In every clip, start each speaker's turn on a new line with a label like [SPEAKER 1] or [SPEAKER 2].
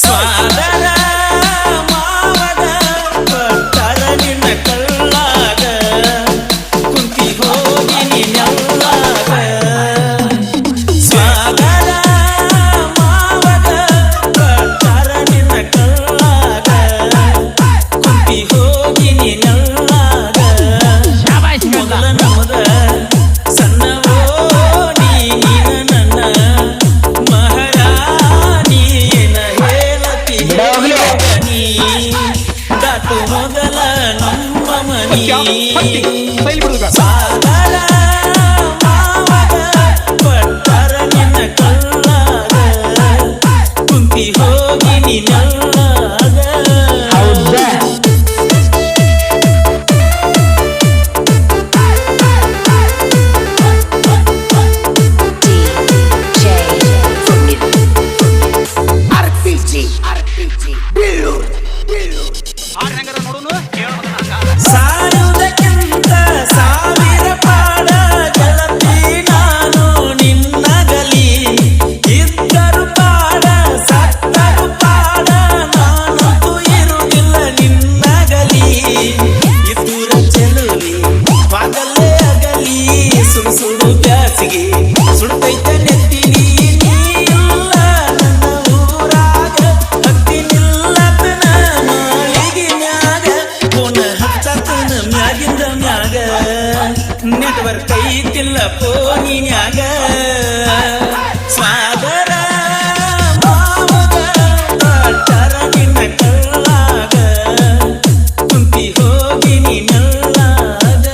[SPEAKER 1] ಸ್ವಾದರ ಮಾವದ ಕೊಟ್ಟರ ನಿನ್ನ ಕಳ್ಳಾಗ ಕುಂತಿ ಹೋಗಿ ನಿನ್ನಲ್ಲಾಗ ಸ್ವಾದರ ಮಾವದ ಕೊಟ್ಟರ ನಿನ್ನ ಕಳ್ಳಾಗ ಕುಂತಿ ಹೋಗಿ ನಿನ್ನಲ್ಲಾಗ ಮೊದಲ ನಮದ ಸಣ್ಣವೋ ನೀನ ನನ್ನ ಮಹಾರಾಣಿಯನ ಹೇಳತಿ ದಾಟು ಮೊದಲ ನಮ್ಮ ಮನಿ ಸಾದರ ಮಾವಗ ಕೊಟ್ಟರ ನಿನ್ನ ಕಳ್ಳಾಗ ಕುಂತಿ ಹೋಗಿ ನಿನ್ನಲ್ಲಾಗ ಸಾರುವುದಕ್ಕಿಂತ ಸಾವಿರ ಪಾಡ ಗೆಳತಿ ನಾನು ನಿನ್ನಗಲಿ ಇದ್ದರು ಪಾಡ ಸತ್ತರು ಪಾಡ ನಾನಂತೂ ಇರುವುದಿಲ್ಲ ನಿನ್ನಗಲಿ ಇದ್ದೂರ ಚೆಲುವಿ ಪಾಗಲ್ಲೇ ಅಗಲಿ ಸುಡು ಸುಡು ಬ್ಯಾಸಿಗೆ ಸುಡ್ತೈತ ನೆತ್ತಿನಿ ನೀಲ್ಲ ನನ್ನ ಊರಾಗ ಹತ್ತಿನಿಲ್ಲತನ ಮಾಳಿಗೆ ಮ್ಯಾಗ ಪೋನ ಹಚ್ಚತನ ಮ್ಯಾಗಿಂದ ಮ್ಯಾಗ ನೆಟ್ವರ್ಕ್ ಐತಿಲ್ಲ ಫೋನಿನ್ಯಾಗ ಸ್ವಾದರ ಮಾವಗ ಕೊಟ್ಟರ ನಿನ್ನ ಕಳ್ಳಾಗ ಕುಂತಿ ಹೋಗಿ ನಿನ್ನಲ್ಲಾಗ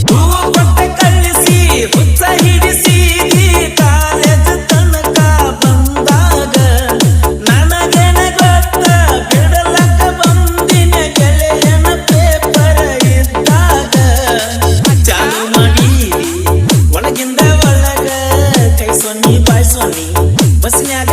[SPEAKER 1] ಹೂವು ಕೊಟ್ಟ ಕಳಿಸಿ ಹುಚ್ಚ ಹಿಡಿಸಿ ಕಾಲೇಜ್ ತನಕ ಬಂದಾಗ ನನಗೇನ ಗೊತ್ತ ಬಿಡಲಕ್ಕ ಬಂದಿನ ಗೆಳೆಯನ ಪೇಪರ್ ಇದ್ದಾಗ ಚಾಲು ಮಾಡೀರಿ ಒಳಗಿಂದ ಒಳಗ ಕೈ ಸೊನ್ನಿ ಬಾಯ್ ಸೊನ್ನಿ ಬಸ್ನ್ಯಾಗ